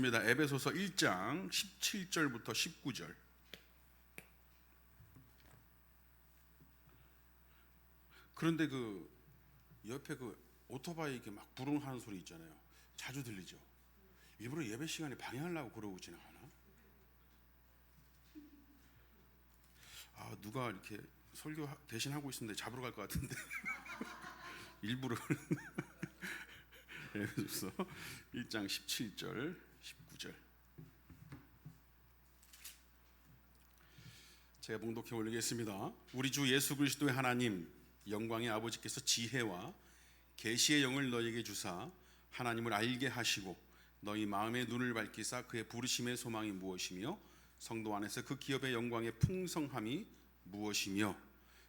에베소서 1장 17절부터 19절. 그런데 그 옆에 그 오토바이 이렇게 막 부릉하는 소리 있잖아요. 자주 들리죠. 일부러 예배 시간에 방해하려고 그러고 지나가나? 누가 이렇게 설교 대신 하고 있는데 잡으러 갈 것 같은데. 일부러. 에베소서 1장 17절 19절. 제가 봉독해 올리겠습니다. 우리 주 예수 그리스도의 하나님 영광의 아버지께서 지혜와 계시의 영을 너희에게 주사 하나님을 알게 하시고 너희 마음의 눈을 밝히사 그의 부르심의 소망이 무엇이며 성도 안에서 그 기업의 영광의 풍성함이 무엇이며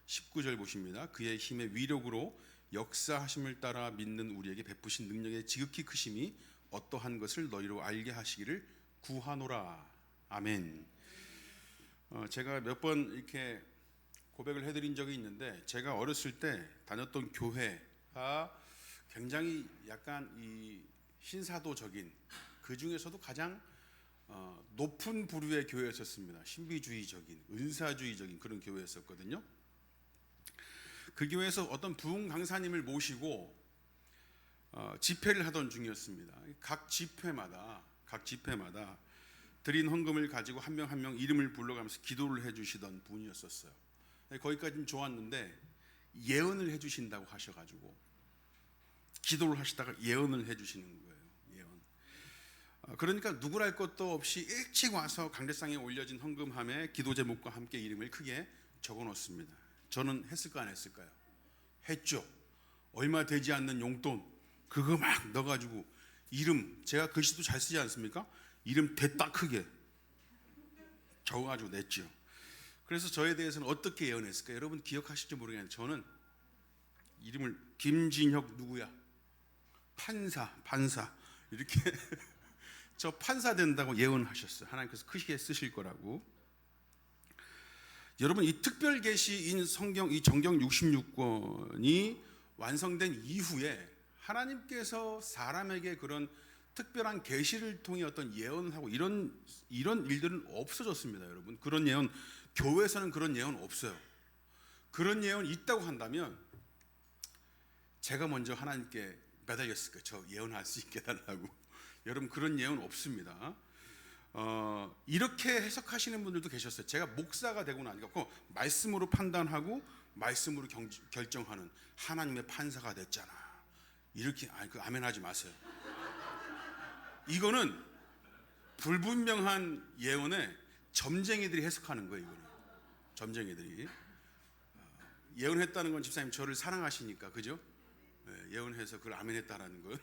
19절 보십니다. 그의 힘의 위력으로 역사하심을 따라 믿는 우리에게 베푸신 능력의 지극히 크심이 어떠한 것을 너희로 알게 하시기를 구하노라. 아멘. 제가 몇 번 이렇게 고백을 해드린 적이 있는데, 제가 어렸을 때 다녔던 교회가 굉장히 약간 이 신사도적인, 그 중에서도 가장 높은 부류의 교회였었습니다. 신비주의적인, 은사주의적인 그런 교회였었거든요. 그 교회에서 어떤 부흥 강사님을 모시고 집회를 하던 중이었습니다. 각 집회마다 드린 헌금을 가지고 한 명 한 명 이름을 불러가면서 기도를 해주시던 분이었었어요. 거기까지는 좋았는데 예언을 해주신다고 하셔가지고 기도를 하시다가 예언을 해주시는 거예요. 예언. 그러니까 누구랄 것도 없이 일찍 와서 강대상에 올려진 헌금함에 기도 제목과 함께 이름을 크게 적어놓습니다. 저는 했을까 안 했을까요? 했죠. 얼마 되지 않는 용돈 그거 막 넣어가지고 이름, 제가 글씨도 잘 쓰지 않습니까? 이름 됐다 크게 적어가지고 냈죠. 그래서 저에 대해서는 어떻게 예언했을까요? 여러분 기억하실지 모르겠는데 저는 이름을 김진혁 누구야? 판사 이렇게 저 판사 된다고 예언하셨어요. 하나님께서 크게 쓰실 거라고. 여러분 이 특별 계시인 성경, 이 정경 66권이 완성된 이후에 하나님께서 사람에게 그런 특별한 계시를 통해 어떤 예언을 하고 이런 일들은 없어졌습니다. 여러분 그런 예언, 교회에서는 그런 예언 없어요. 그런 예언 있다고 한다면 제가 먼저 하나님께 매달렸을 거예요. 저 예언할 수 있게 해달라고. 여러분 그런 예언 없습니다. 이렇게 해석하시는 분들도 계셨어요. 제가 목사가 되고 나니까 말씀으로 판단하고 말씀으로 결정하는 하나님의 판사가 됐잖아. 이렇게 아멘 하지 마세요. 이거는 불분명한 예언에 점쟁이들이 해석하는 거예요. 이거는 점쟁이들이 예언했다는 건 집사님 저를 사랑하시니까 그죠? 네, 예언해서 그걸 아멘했다라는 건.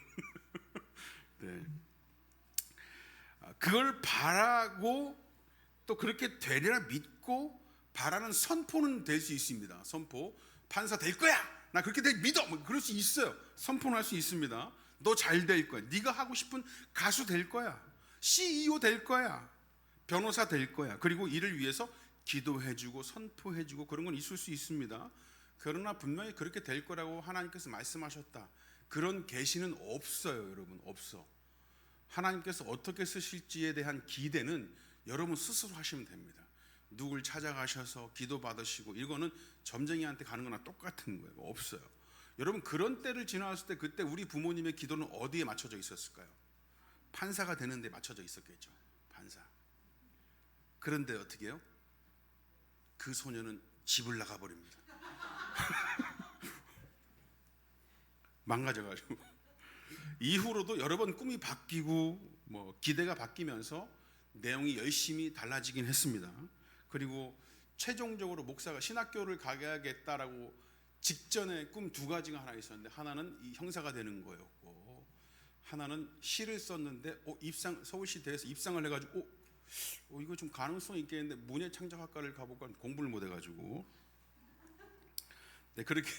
네. 그걸 바라고 또 그렇게 되리라 믿고 바라는 선포는 될 수 있습니다. 선포. 판사 될 거야. 나 그렇게 믿어. 뭐 그럴 수 있어요. 선포는 할 수 있습니다. 너 잘 될 거야. 네가 하고 싶은 가수 될 거야. CEO 될 거야. 변호사 될 거야. 그리고 이를 위해서 기도해주고 선포해주고 그런 건 있을 수 있습니다. 그러나 분명히 그렇게 될 거라고 하나님께서 말씀하셨다. 그런 계시는 없어요. 여러분 없어. 하나님께서 어떻게 쓰실지에 대한 기대는 여러분 스스로 하시면 됩니다. 누굴 찾아가셔서 기도 받으시고 이거는 점쟁이한테 가는 거나 똑같은 거예요. 없어요. 여러분 그런 때를 지나왔을 때 그때 우리 부모님의 기도는 어디에 맞춰져 있었을까요? 판사가 되는 데 맞춰져 있었겠죠. 판사. 그런데 어떻게 해요? 그 소녀는 집을 나가버립니다. 망가져가지고. 이후로도 여러 번 꿈이 바뀌고 뭐 기대가 바뀌면서 내용이 열심히 달라지긴 했습니다. 그리고 최종적으로 목사가 신학교를 가야겠다라고 직전에 꿈 두 가지가 하나 있었는데 하나는 이 형사가 되는 거였고 하나는 시를 썼는데 서울시 대에서 입상을 해가지고 이거 좀 가능성이 있겠는데 문예창작학과를 가볼까 공부를 못 해가지고 네, 그렇게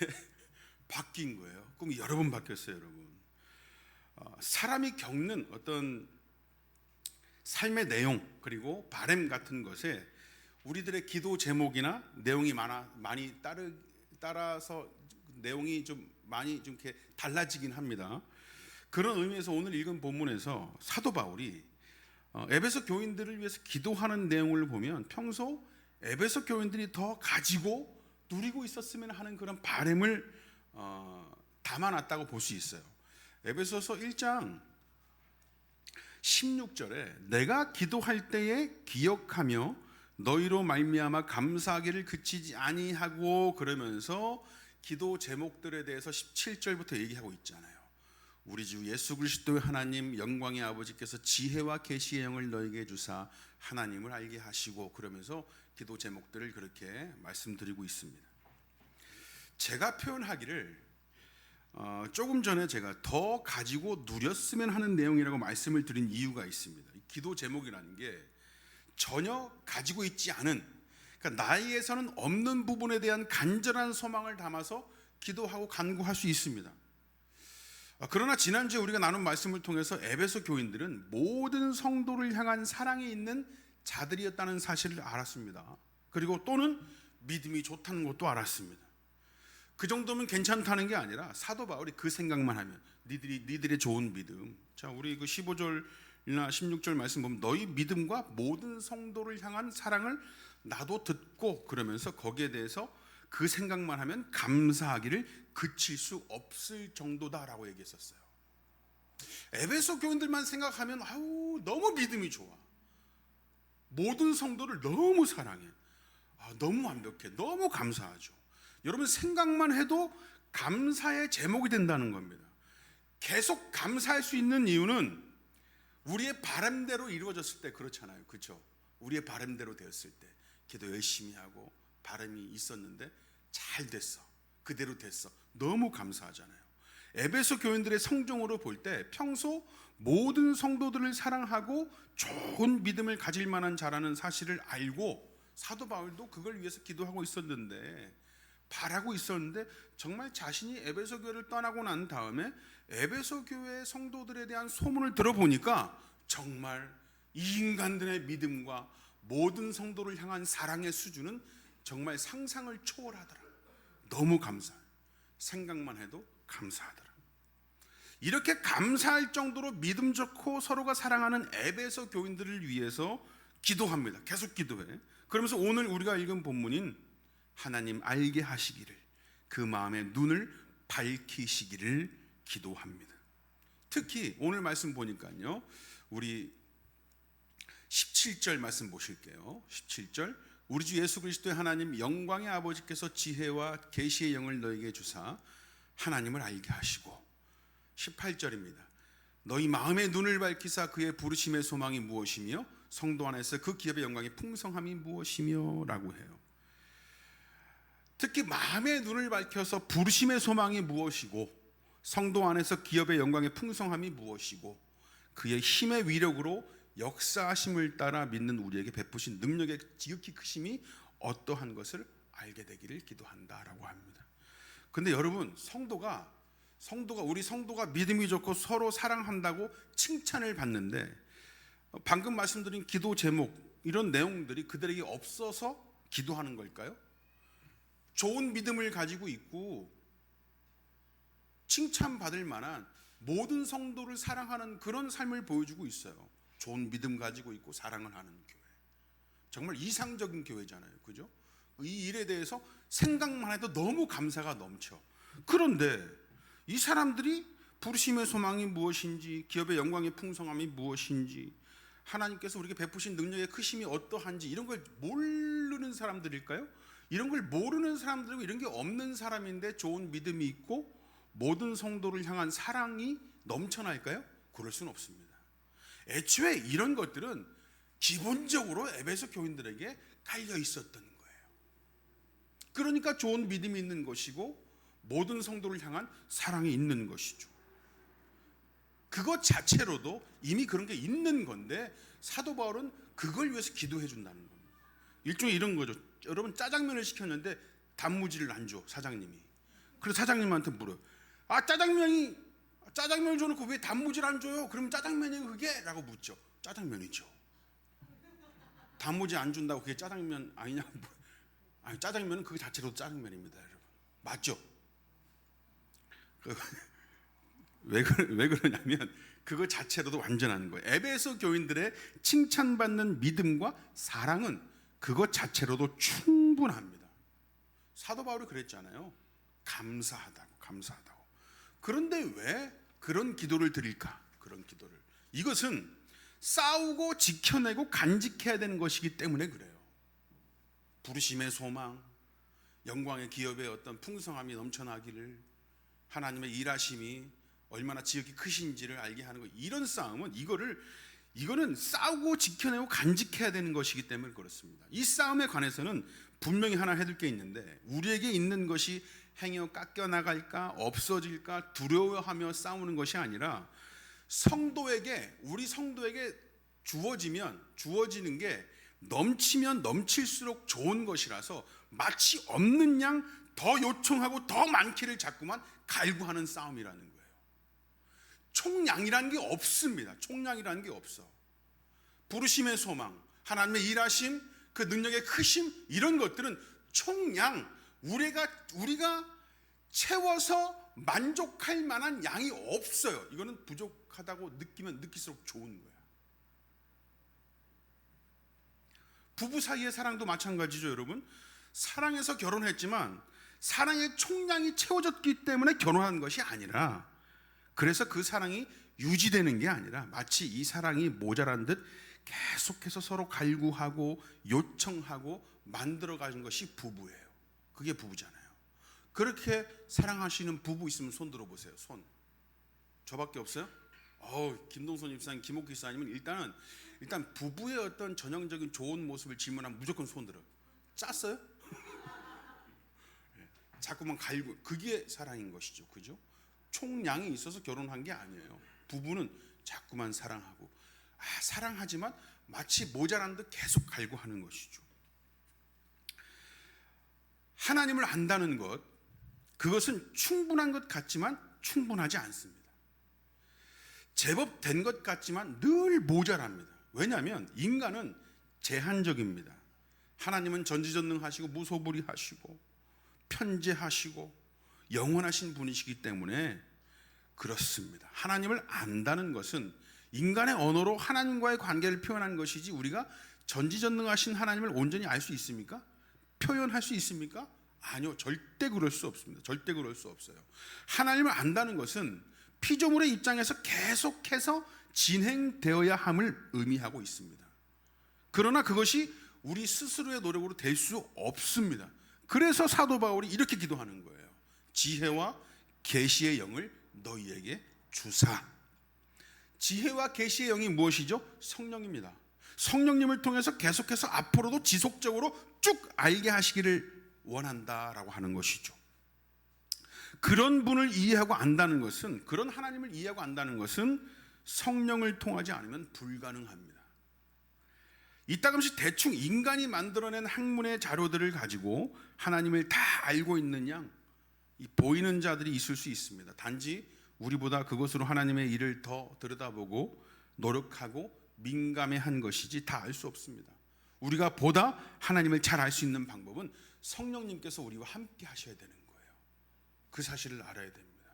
바뀐 거예요. 꿈이 여러 번 바뀌었어요. 여러분 사람이 겪는 어떤 삶의 내용 그리고 바램 같은 것에 우리들의 기도 제목이나 내용이 많이 따라서 내용이 좀 많이 좀 이렇게 달라지긴 합니다. 그런 의미에서 오늘 읽은 본문에서 사도 바울이 에베소 교인들을 위해서 기도하는 내용을 보면 평소 에베소 교인들이 더 가지고 누리고 있었으면 하는 그런 바람을 담아놨다고 볼 수 있어요. 에베소서 1장 16절에 내가 기도할 때에 기억하며 너희로 말미암아 감사하기를 그치지 아니하고, 그러면서 기도 제목들에 대해서 17절부터 얘기하고 있잖아요. 우리 주 예수 그리스도의 하나님 영광의 아버지께서 지혜와 계시의 영을 너에게 주사 하나님을 알게 하시고, 그러면서 기도 제목들을 그렇게 말씀드리고 있습니다. 제가 표현하기를 조금 전에 제가 더 가지고 누렸으면 하는 내용이라고 말씀을 드린 이유가 있습니다. 기도 제목이라는 게 전혀 가지고 있지 않은, 그러니까 나에게서는 없는 부분에 대한 간절한 소망을 담아서 기도하고 간구할 수 있습니다. 그러나 지난주에 우리가 나눈 말씀을 통해서 에베소 교인들은 모든 성도를 향한 사랑이 있는 자들이었다는 사실을 알았습니다. 그리고 또는 믿음이 좋다는 것도 알았습니다. 그 정도면 괜찮다는 게 아니라 사도 바울이 그 생각만 하면 니들의 좋은 믿음. 자, 우리 그 15절이나 16절 말씀 보면 너희 믿음과 모든 성도를 향한 사랑을 나도 듣고, 그러면서 거기에 대해서 그 생각만 하면 감사하기를 그칠 수 없을 정도다라고 얘기했었어요. 에베소 교인들만 생각하면 너무 믿음이 좋아. 모든 성도를 너무 사랑해. 너무 완벽해. 너무 감사하죠. 여러분 생각만 해도 감사의 제목이 된다는 겁니다. 계속 감사할 수 있는 이유는 우리의 바람대로 이루어졌을 때 그렇잖아요. 그렇죠? 우리의 바람대로 되었을 때 기도 열심히 하고 바람이 있었는데 잘 됐어. 그대로 됐어. 너무 감사하잖아요. 에베소 교인들의 성정으로 볼 때 평소 모든 성도들을 사랑하고 좋은 믿음을 가질 만한 자라는 사실을 알고 사도 바울도 그걸 위해서 기도하고 있었는데, 바라고 있었는데, 정말 자신이 에베소 교회를 떠나고 난 다음에 에베소 교회 성도들에 대한 소문을 들어보니까 정말 이 인간들의 믿음과 모든 성도를 향한 사랑의 수준은 정말 상상을 초월하더라. 너무 감사해. 생각만 해도 감사하더라. 이렇게 감사할 정도로 믿음 좋고 서로가 사랑하는 에베소 교인들을 위해서 기도합니다. 계속 기도해. 그러면서 오늘 우리가 읽은 본문인 하나님 알게 하시기를, 그 마음의 눈을 밝히시기를 기도합니다. 특히 오늘 말씀 보니까요, 우리 17절 말씀 보실게요. 17절, 우리 주 예수 그리스도의 하나님 영광의 아버지께서 지혜와 계시의 영을 너에게 주사 하나님을 알게 하시고, 18절입니다. 너희 마음의 눈을 밝히사 그의 부르심의 소망이 무엇이며 성도 안에서 그 기업의 영광의 풍성함이 무엇이며 라고 해요. 특히 마음의 눈을 밝혀서 부르심의 소망이 무엇이고 성도 안에서 기업의 영광의 풍성함이 무엇이고 그의 힘의 위력으로 역사하심을 따라 믿는 우리에게 베푸신 능력의 지극히 크심이 어떠한 것을 알게 되기를 기도한다라고 합니다. 근데 여러분, 우리 성도가 믿음이 좋고 서로 사랑한다고 칭찬을 받는데, 방금 말씀드린 기도 제목 이런 내용들이 그들에게 없어서 기도하는 걸까요? 좋은 믿음을 가지고 있고 칭찬받을 만한 모든 성도를 사랑하는 그런 삶을 보여주고 있어요. 좋은 믿음 가지고 있고 사랑을 하는 교회, 정말 이상적인 교회잖아요. 그죠? 이 일에 대해서 생각만 해도 너무 감사가 넘쳐. 그런데 이 사람들이 부르심의 소망이 무엇인지, 기업의 영광의 풍성함이 무엇인지, 하나님께서 우리에게 베푸신 능력의 크심이 어떠한지 이런 걸 모르는 사람들일까요? 이런 걸 모르는 사람들이고 이런 게 없는 사람인데 좋은 믿음이 있고 모든 성도를 향한 사랑이 넘쳐날까요? 그럴 수는 없습니다. 애초에 이런 것들은 기본적으로 에베소 교인들에게 깔려 있었던 거예요. 그러니까 좋은 믿음이 있는 것이고 모든 성도를 향한 사랑이 있는 것이죠. 그것 자체로도 이미 그런 게 있는 건데 사도 바울은 그걸 위해서 기도해 준다는 겁니다. 일종의 이런 거죠. 여러분, 짜장면을 시켰는데 단무지를 안 줘, 사장님이. 그래서 사장님한테 물어요. 짜장면을 줘놓고 왜 단무지를 안 줘요? 그러면 짜장면이 그게? 라고 묻죠. 짜장면이죠. 단무지 안 준다고 그게 짜장면 아니냐고. 아니, 짜장면은 그 자체로도 짜장면입니다, 여러분. 맞죠? 왜 그러냐면 그거 자체로도 완전한 거예요. 에베소 교인들의 칭찬받는 믿음과 사랑은 그것 자체로도 충분합니다. 사도 바울이 그랬잖아요. 감사하다고. 그런데 왜 그런 기도를 드릴까? 그런 기도를. 이것은 싸우고 지켜내고 간직해야 되는 것이기 때문에 그래요. 부르심의 소망, 영광의 기업의 어떤 풍성함이 넘쳐나기를, 하나님의 일하심이 얼마나 지극히 크신지를 알게 하는 것. 이런 싸움은 이거는 싸우고 지켜내고 간직해야 되는 것이기 때문에 그렇습니다. 이 싸움에 관해서는 분명히 하나 해둘 게 있는데, 우리에게 있는 것이 행여 깎여 나갈까 없어질까 두려워하며 싸우는 것이 아니라 우리 성도에게 주어지는 게 넘치면 넘칠수록 좋은 것이라서 마치 없는 양 더 요청하고 더 많기를 자꾸만 갈구하는 싸움이라는 거예요. 총량이라는 게 없습니다. 총량이라는 게 없어. 부르심의 소망, 하나님의 일하심, 그 능력의 크심, 이런 것들은 총량, 우리가 채워서 만족할 만한 양이 없어요. 이거는 부족하다고 느끼면 느낄수록 좋은 거야. 부부 사이의 사랑도 마찬가지죠, 여러분. 사랑해서 결혼했지만 사랑의 총량이 채워졌기 때문에 결혼한 것이 아니라, 그래서 그 사랑이 유지되는 게 아니라 마치 이 사랑이 모자란 듯 계속해서 서로 갈구하고 요청하고 만들어가는 것이 부부예요. 그게 부부잖아요. 그렇게 사랑하시는 부부 있으면 손 들어보세요. 손. 저밖에 없어요? 김동선 집사님, 김옥희 집사님은 일단 부부의 어떤 전형적인 좋은 모습을 질문하면 무조건 손 들어요. 짰어요? 자꾸만 갈구. 그게 사랑인 것이죠. 그죠? 총량이 있어서 결혼한 게 아니에요. 부부는 자꾸만 사랑하고, 사랑하지만 마치 모자란 듯 계속 갈구하는 것이죠. 하나님을 안다는 것, 그것은 충분한 것 같지만 충분하지 않습니다. 제법 된 것 같지만 늘 모자랍니다. 왜냐하면 인간은 제한적입니다. 하나님은 전지전능하시고 무소불위하시고 편재하시고 영원하신 분이시기 때문에 그렇습니다. 하나님을 안다는 것은 인간의 언어로 하나님과의 관계를 표현한 것이지, 우리가 전지전능하신 하나님을 온전히 알 수 있습니까? 표현할 수 있습니까? 아니요, 절대 그럴 수 없습니다. 절대 그럴 수 없어요. 하나님을 안다는 것은 피조물의 입장에서 계속해서 진행되어야 함을 의미하고 있습니다. 그러나 그것이 우리 스스로의 노력으로 될 수 없습니다. 그래서 사도 바울이 이렇게 기도하는 거예요. 지혜와 계시의 영을 너희에게 주사. 지혜와 계시의 영이 무엇이죠? 성령입니다. 성령님을 통해서 계속해서 앞으로도 지속적으로 쭉 알게 하시기를 원한다라고 하는 것이죠. 그런 분을 이해하고 안다는 것은, 그런 하나님을 이해하고 안다는 것은 성령을 통하지 않으면 불가능합니다. 이따금씩 대충 인간이 만들어낸 학문의 자료들을 가지고 하나님을 다 알고 있는 양, 보이는 자들이 있을 수 있습니다. 단지 우리보다 그것으로 하나님의 일을 더 들여다보고 노력하고 민감해한 것이지 다 알 수 없습니다. 우리가 보다 하나님을 잘 알 수 있는 방법은 성령님께서 우리와 함께 하셔야 되는 거예요. 그 사실을 알아야 됩니다.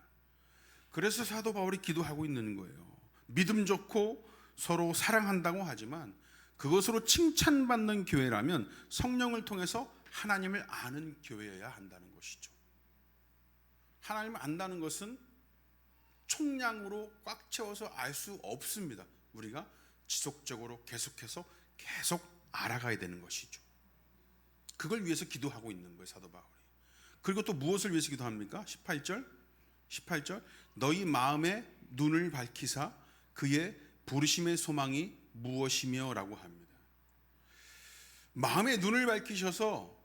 그래서 사도 바울이 기도하고 있는 거예요. 믿음 좋고 서로 사랑한다고 하지만 그것으로 칭찬받는 교회라면 성령을 통해서 하나님을 아는 교회여야 한다는 것이죠. 하나님을 안다는 것은 총량으로 꽉 채워서 알 수 없습니다. 우리가 지속적으로 계속해서 계속 알아가야 되는 것이죠. 그걸 위해서 기도하고 있는 거예요, 사도 바울이. 그리고 또 무엇을 위해서 기도합니까? 18절 너희 마음의 눈을 밝히사 그의 부르심의 소망이 무엇이며 라고 합니다. 마음의 눈을 밝히셔서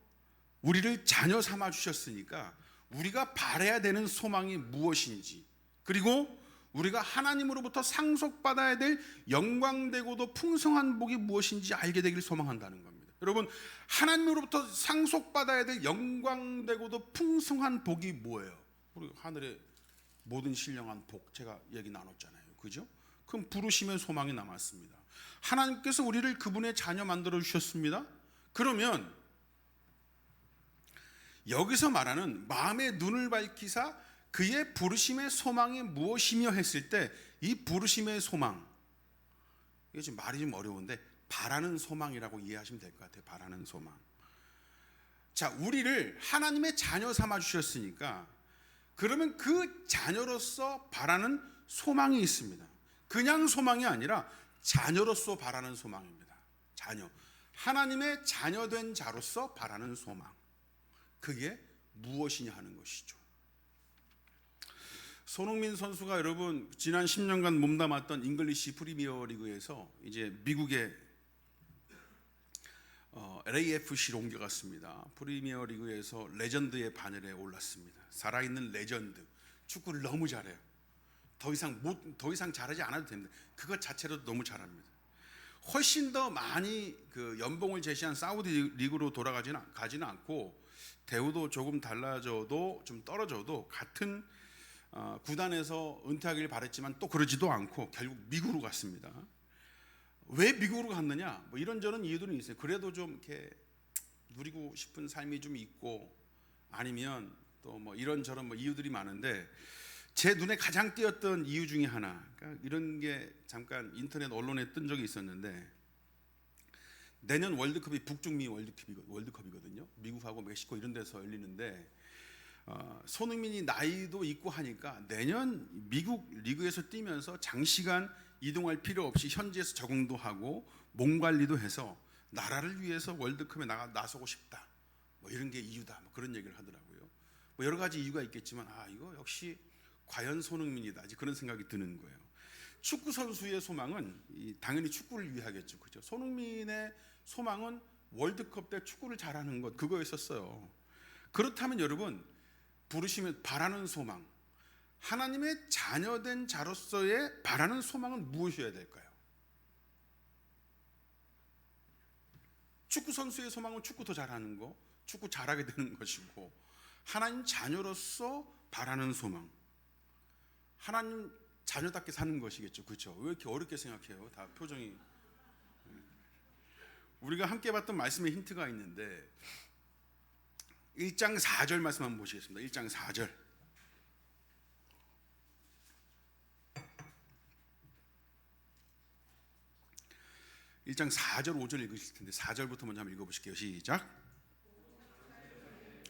우리를 자녀 삼아 주셨으니까 우리가 바라야 되는 소망이 무엇인지, 그리고 우리가 하나님으로부터 상속받아야 될 영광되고도 풍성한 복이 무엇인지 알게 되기를 소망한다는 겁니다. 여러분, 하나님으로부터 상속받아야 될 영광되고도 풍성한 복이 뭐예요? 우리 하늘의 모든 신령한 복, 제가 얘기 나눴잖아요. 그죠? 그럼 부르심의 소망이 남았습니다. 하나님께서 우리를 그분의 자녀 만들어 주셨습니다. 그러면 여기서 말하는 마음의 눈을 밝히사 그의 부르심의 소망이 무엇이며 했을 때 이 부르심의 소망, 이게 좀 말이 좀 어려운데 바라는 소망이라고 이해하시면 될 것 같아요. 바라는 소망. 자, 우리를 하나님의 자녀 삼아 주셨으니까 그러면 그 자녀로서 바라는 소망이 있습니다. 그냥 소망이 아니라 자녀로서 바라는 소망입니다. 자녀. 하나님의 자녀된 자로서 바라는 소망. 그게 무엇이냐 하는 것이죠. 손흥민 선수가 여러분 지난 10년간 몸담았던 잉글리시 프리미어 리그에서 이제 미국의 LAFC로 옮겨갔습니다. 프리미어 리그에서 레전드의 반열에 올랐습니다. 살아있는 레전드. 축구를 너무 잘해요. 더 이상 잘하지 않아도 됩니다. 그것 자체로도 너무 잘합니다. 훨씬 더 많이 그 연봉을 제시한 사우디 리그로 가지는 않고 대우도 조금 달라져도 좀 떨어져도 같은 구단에서 은퇴하길 바랬지만 또 그러지도 않고 결국 미국으로 갔습니다. 왜 미국으로 갔느냐? 뭐 이런저런 이유들은 있어요. 그래도 좀 이렇게 누리고 싶은 삶이 좀 있고 아니면 또 뭐 이런저런 뭐 이유들이 많은데 제 눈에 가장 띄었던 이유 중에 하나, 그러니까 이런 게 잠깐 인터넷 언론에 뜬 적이 있었는데 내년 월드컵이 북중미 월드컵이거든요. 미국하고 멕시코 이런 데서 열리는데 손흥민이 나이도 있고 하니까 내년 미국 리그에서 뛰면서 장시간 이동할 필요 없이 현지에서 적응도 하고 몸 관리도 해서 나라를 위해서 월드컵에 나서고 싶다. 뭐 이런 게 이유다. 뭐 그런 얘기를 하더라고요. 뭐 여러 가지 이유가 있겠지만 이거 역시 과연 손흥민이다. 그런 생각이 드는 거예요. 축구 선수의 소망은 당연히 축구를 위하겠죠. 그죠? 손흥민의 소망은 월드컵 때 축구를 잘하는 것 그거였었어요. 그렇다면 여러분 부르시면 바라는 소망, 하나님의 자녀된 자로서의 바라는 소망은 무엇이어야 될까요? 축구 선수의 소망은 축구 더 잘하는 거, 축구 잘하게 되는 것이고 하나님 자녀로서 바라는 소망, 하나님 자녀답게 사는 것이겠죠. 그렇죠? 왜 이렇게 어렵게 생각해요? 다 표정이. 우리가 함께 봤던 말씀에 힌트가 있는데 1장 4절 말씀 한번 보시겠습니다. 1장 4절. 1장 4절 5절 읽으실 텐데 4절부터 먼저 한번 읽어보실게요. 시작.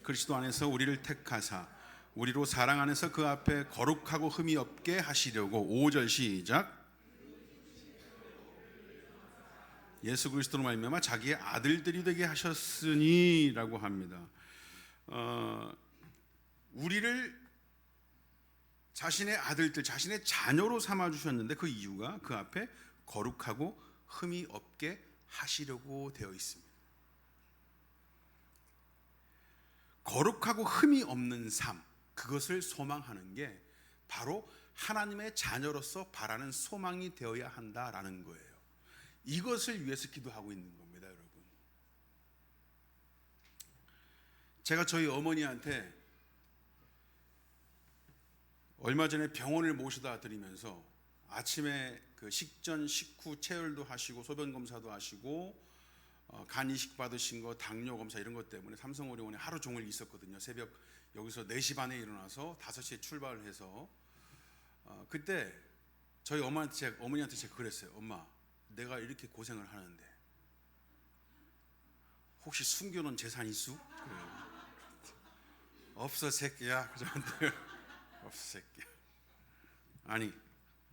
그리스도 안에서 우리를 택하사 우리로 사랑 안에서 그 앞에 거룩하고 흠이 없게 하시려고 5절 시작. 예수 그리스도로 말미암아 자기의 아들들이 되게 하셨으니라고 합니다. 우리를 자신의 아들들, 자신의 자녀로 삼아 주셨는데 그 이유가 그 앞에 거룩하고 흠이 없게 하시려고 되어 있습니다. 거룩하고 흠이 없는 삶, 그것을 소망하는 게 바로 하나님의 자녀로서 바라는 소망이 되어야 한다라는 거예요. 이것을 위해서 기도하고 있는 겁니다, 여러분. 제가 저희 어머니한테 얼마 전에 병원을 모셔다 드리면서 아침에 그 식전 식후 체열도 하시고 소변 검사도 하시고 간 이식 받으신 거, 당뇨 검사 이런 것 때문에 삼성의료원에 하루 종일 있었거든요. 새벽 여기서 4시 반에 일어나서 5시에 출발을 해서 그때 저희 어머니한테 제가 그랬어요. 엄마, 내가 이렇게 고생을 하는데 혹시 숨겨놓은 재산 있어? 없어 새끼야. 저한테 없어 새끼야. 아니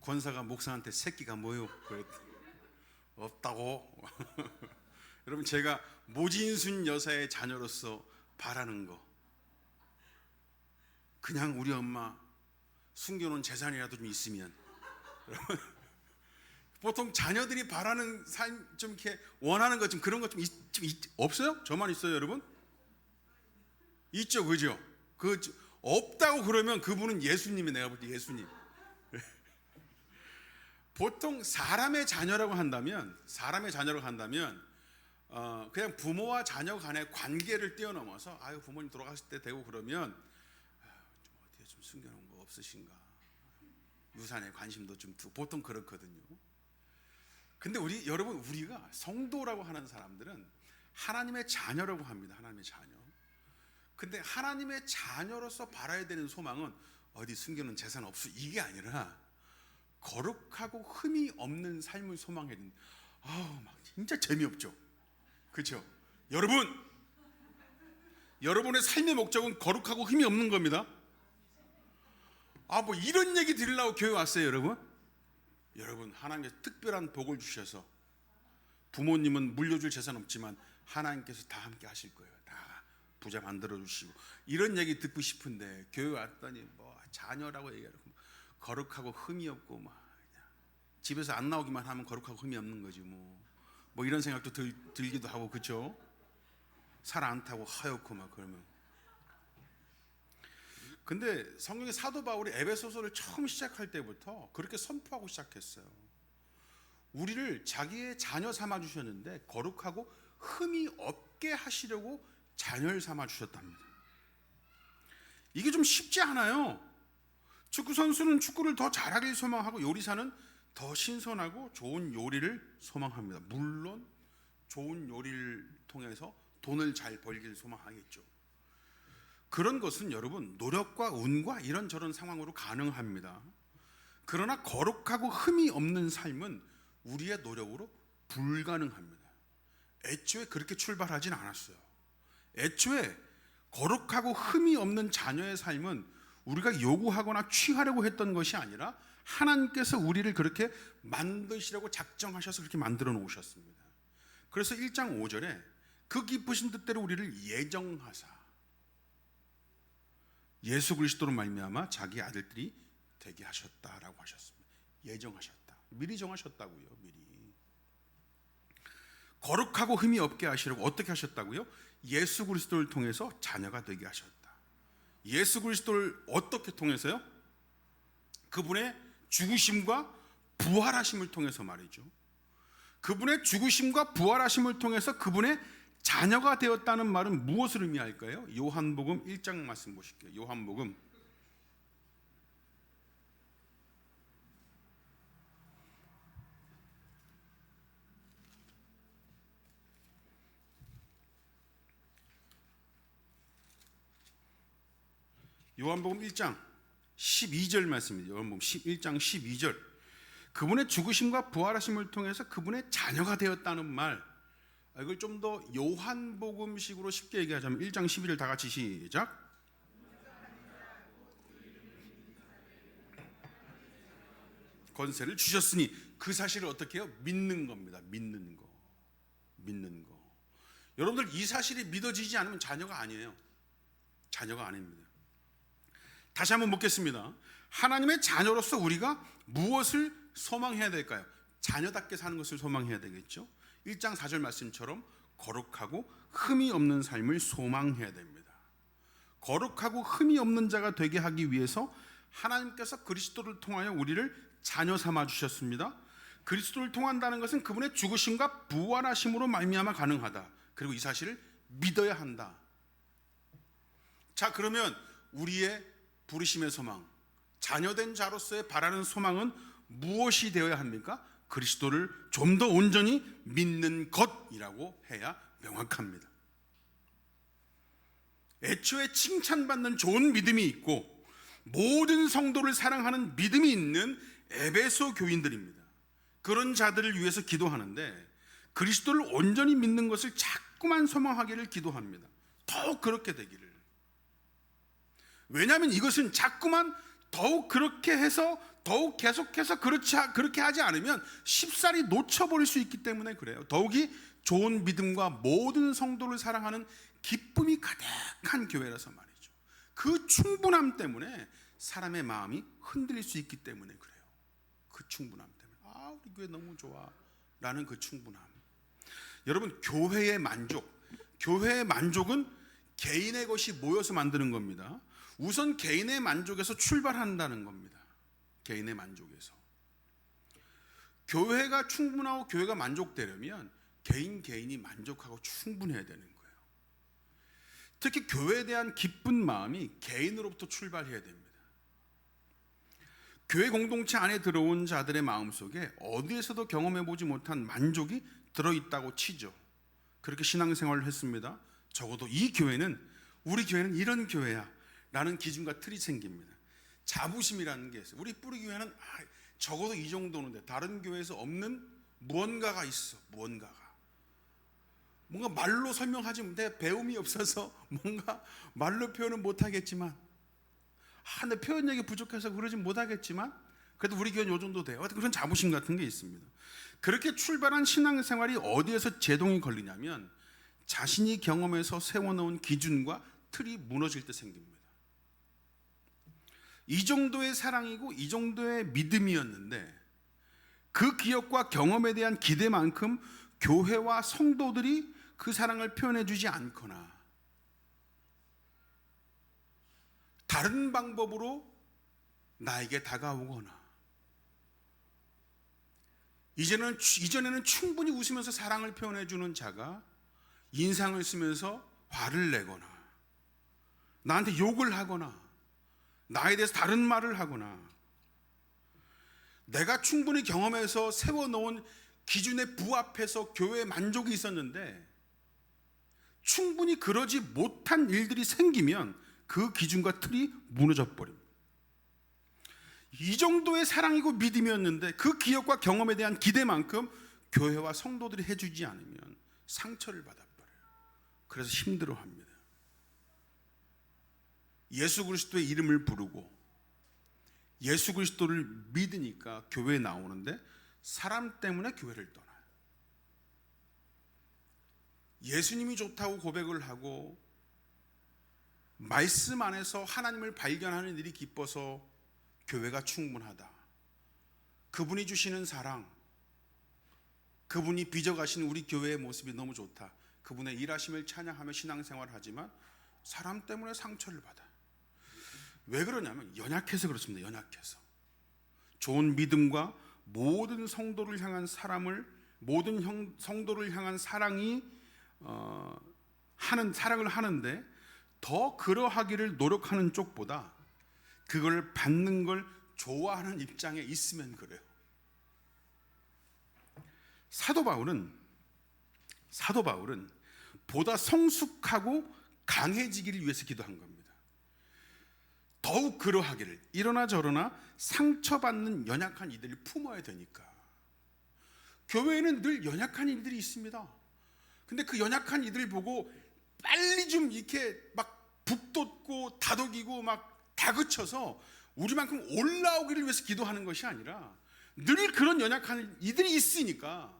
권사가 목사한테 새끼가 뭐요? 그랬더니 없다고. 여러분 제가 모진순 여사의 자녀로서 바라는 거 그냥 우리 엄마 숨겨놓은 재산이라도 좀 있으면 여러분 보통 자녀들이 바라는 삶 좀 이렇게 원하는 것 좀 그런 것 좀 없어요? 저만 있어요 여러분? 있죠 그죠? 그 없다고 그러면 그분은 예수님이 내가 볼 때 예수님. 보통 사람의 자녀라고 한다면 그냥 부모와 자녀 간의 관계를 뛰어넘어서 부모님 돌아가실 때 되고 그러면 좀 어디에 좀 숨겨놓은 거 없으신가, 유산에 관심도 좀 두고 보통 그렇거든요. 근데 여러분 우리가 성도라고 하는 사람들은 하나님의 자녀라고 합니다. 하나님의 자녀. 근데 하나님의 자녀로서 바라야 되는 소망은 어디 숨겨놓은 재산 없어 이게 아니라 거룩하고 흠이 없는 삶을 소망해야 된다. 막 진짜 재미없죠. 그렇죠? 여러분의 삶의 목적은 거룩하고 흠이 없는 겁니다. 뭐 이런 얘기 들으려고 교회 왔어요, 여러분? 여러분, 하나님께서 특별한 복을 주셔서 부모님은 물려줄 재산 없지만 하나님께서 다 함께 하실 거예요. 다 부자 만들어 주시고. 이런 얘기 듣고 싶은데 교회 왔더니 뭐 자녀라고 얘기하고 거룩하고 흠이 없고 막 집에서 안 나오기만 하면 거룩하고 흠이 없는 거지 뭐 이런 생각도 들기도 하고, 그렇죠? 살 안 타고 하얗고 막 그러면. 근데 성경의 사도 바울이 에베소서를 처음 시작할 때부터 그렇게 선포하고 시작했어요. 우리를 자기의 자녀 삼아 주셨는데 거룩하고 흠이 없게 하시려고 자녀를 삼아 주셨답니다. 이게 좀 쉽지 않아요. 축구 선수는 축구를 더 잘하길 소망하고 요리사는 더 신선하고 좋은 요리를 소망합니다. 물론 좋은 요리를 통해서 돈을 잘 벌길 소망하겠죠. 그런 것은 여러분 노력과 운과 이런저런 상황으로 가능합니다. 그러나 거룩하고 흠이 없는 삶은 우리의 노력으로 불가능합니다. 애초에 그렇게 출발하진 않았어요. 애초에 거룩하고 흠이 없는 자녀의 삶은 우리가 요구하거나 취하려고 했던 것이 아니라 하나님께서 우리를 그렇게 만드시려고 작정하셔서 그렇게 만들어 놓으셨습니다. 그래서 1장 5절에 그 기쁘신 뜻대로 우리를 예정하사 예수 그리스도로 말미암아 자기 아들들이 되게 하셨다라고 하셨습니다. 예정하셨다. 미리 정하셨다고요. 미리. 거룩하고 흠이 없게 하시려고 어떻게 하셨다고요? 예수 그리스도를 통해서 자녀가 되게 하셨다. 예수 그리스도를 어떻게 통해서요? 그분의 죽으심과 부활하심을 통해서 말이죠. 그분의 죽으심과 부활하심을 통해서 그분의 자녀가 되었다는 말은 무엇을 의미할까요? 요한복음 1장 말씀 보실게요. 요한복음 1장 12절 말씀입니다. 요한복음 1장 12절. 그분의 죽으심과 부활하심을 통해서 그분의 자녀가 되었다는 말, 이걸 좀 더 요한복음식으로 쉽게 얘기하자면 1장 12절 다 같이 시작. 권세를 주셨으니 그 사실을 어떻게 해요? 믿는 겁니다. 믿는 거. 여러분들 이 사실이 믿어지지 않으면 자녀가 아니에요. 자녀가 아닙니다. 다시 한번 묻겠습니다. 하나님의 자녀로서 우리가 무엇을 소망해야 될까요? 자녀답게 사는 것을 소망해야 되겠죠. 1장 4절 말씀처럼 거룩하고 흠이 없는 삶을 소망해야 됩니다. 거룩하고 흠이 없는 자가 되게 하기 위해서 하나님께서 그리스도를 통하여 우리를 자녀 삼아 주셨습니다. 그리스도를 통한다는 것은 그분의 죽으심과 부활하심으로 말미암아 가능하다. 그리고 이 사실을 믿어야 한다. 자, 그러면 우리의 부르심의 소망, 자녀된 자로서의 바라는 소망은 무엇이 되어야 합니까? 그리스도를 좀 더 온전히 믿는 것이라고 해야 명확합니다. 애초에 칭찬받는 좋은 믿음이 있고 모든 성도를 사랑하는 믿음이 있는 에베소 교인들입니다. 그런 자들을 위해서 기도하는데 그리스도를 온전히 믿는 것을 자꾸만 소망하기를 기도합니다. 더욱 그렇게 되기를. 왜냐하면 이것은 자꾸만 더욱 그렇게 해서 더욱 계속해서 그렇게 하지 않으면 쉽사리 놓쳐버릴 수 있기 때문에 그래요. 더욱이 좋은 믿음과 모든 성도를 사랑하는 기쁨이 가득한 교회라서 말이죠. 그 충분함 때문에 사람의 마음이 흔들릴 수 있기 때문에 그래요. 그 충분함 때문에 우리 교회 너무 좋아 라는 그 충분함. 여러분, 교회의 만족은 개인의 것이 모여서 만드는 겁니다. 우선 개인의 만족에서 출발한다는 겁니다. 개인의 만족에서. 교회가 충분하고 교회가 만족되려면 개인이 만족하고 충분해야 되는 거예요. 특히 교회에 대한 기쁜 마음이 개인으로부터 출발해야 됩니다. 교회 공동체 안에 들어온 자들의 마음속에 어디에서도 경험해보지 못한 만족이 들어있다고 치죠. 그렇게 신앙생활을 했습니다. 적어도 우리 교회는 이런 교회야 라는 기준과 틀이 생깁니다. 자부심이라는 게 있어요. 우리 뿌리 교회는 적어도 이 정도는 돼. 다른 교회에서 없는 무언가가 있어. 뭔가 말로 설명하지 못해. 배움이 없어서 뭔가 말로 표현은 못하겠지만, 내 표현력이 부족해서 그러진 못하겠지만, 그래도 우리 교회는 요 정도 돼요. 그런 자부심 같은 게 있습니다. 그렇게 출발한 신앙생활이 어디에서 제동이 걸리냐면, 자신이 경험해서 세워놓은 기준과 틀이 무너질 때 생깁니다. 이 정도의 사랑이고 이 정도의 믿음이었는데, 그 기억과 경험에 대한 기대만큼 교회와 성도들이 그 사랑을 표현해 주지 않거나 다른 방법으로 나에게 다가오거나, 이전에는 충분히 웃으면서 사랑을 표현해 주는 자가 인상을 쓰면서 화를 내거나 나한테 욕을 하거나 나에 대해서 다른 말을 하거나, 내가 충분히 경험해서 세워놓은 기준에 부합해서 교회에 만족이 있었는데 충분히 그러지 못한 일들이 생기면 그 기준과 틀이 무너져 버립니다. 이 정도의 사랑이고 믿음이었는데 그 기억과 경험에 대한 기대만큼 교회와 성도들이 해주지 않으면 상처를 받아버려요. 그래서 힘들어합니다. 예수 그리스도의 이름을 부르고 예수 그리스도를 믿으니까 교회에 나오는데 사람 때문에 교회를 떠나요. 예수님이 좋다고 고백을 하고 말씀 안에서 하나님을 발견하는 일이 기뻐서 교회가 충분하다. 그분이 주시는 사랑, 그분이 빚어가신 우리 교회의 모습이 너무 좋다. 그분의 일하심을 찬양하며 신앙생활을 하지만 사람 때문에 상처를 받아요. 왜 그러냐면 연약해서 그렇습니다. 연약해서. 좋은 믿음과 모든 성도를 향한 성도를 향한 사랑이 사랑을 하는데 더 그러하기를 노력하는 쪽보다 그걸 받는 걸 좋아하는 입장에 있으면 그래요. 사도 바울은 보다 성숙하고 강해지기를 위해서 기도한 겁니다. 더욱 그러하기를. 이러나 저러나 상처받는 연약한 이들을 품어야 되니까. 교회에는 늘 연약한 이들이 있습니다. 근데 그 연약한 이들을 보고 빨리 좀 이렇게 막 북돋고 다독이고 막 다그쳐서 우리만큼 올라오기를 위해서 기도하는 것이 아니라 늘 그런 연약한 이들이 있으니까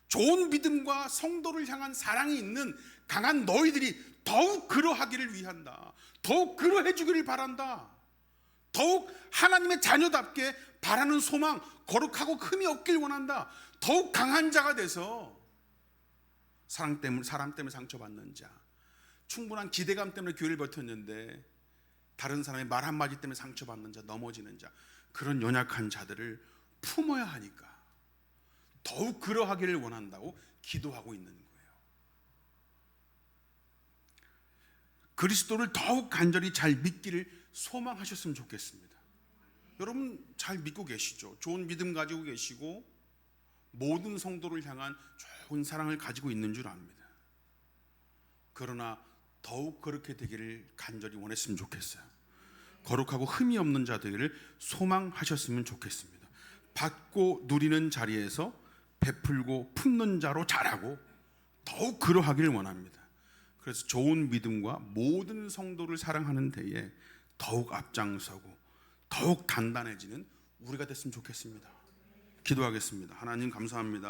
좋은 믿음과 성도를 향한 사랑이 있는 강한 너희들이 더욱 그러하기를 위한다. 더욱 그러해 주기를 바란다. 더욱 하나님의 자녀답게 바라는 소망, 거룩하고 흠이 없길 원한다. 더욱 강한 자가 돼서 사람 때문에 상처받는 자, 충분한 기대감 때문에 교회를 버텼는데 다른 사람의 말 한마디 때문에 상처받는 자, 넘어지는 자, 그런 연약한 자들을 품어야 하니까 더욱 그러하기를 원한다고 기도하고 있는 거예요. 그리스도를 더욱 간절히 잘 믿기를 소망하셨으면 좋겠습니다. 여러분 잘 믿고 계시죠? 좋은 믿음 가지고 계시고 모든 성도를 향한 좋은 사랑을 가지고 있는 줄 압니다. 그러나 더욱 그렇게 되기를 간절히 원했으면 좋겠어요. 거룩하고 흠이 없는 자 되기를 소망하셨으면 좋겠습니다. 받고 누리는 자리에서 베풀고 품는 자로 자라고 더욱 그러하기를 원합니다. 그래서 좋은 믿음과 모든 성도를 사랑하는 데에 더욱 앞장서고 더욱 단단해지는 우리가 됐으면 좋겠습니다. 기도하겠습니다. 하나님 감사합니다.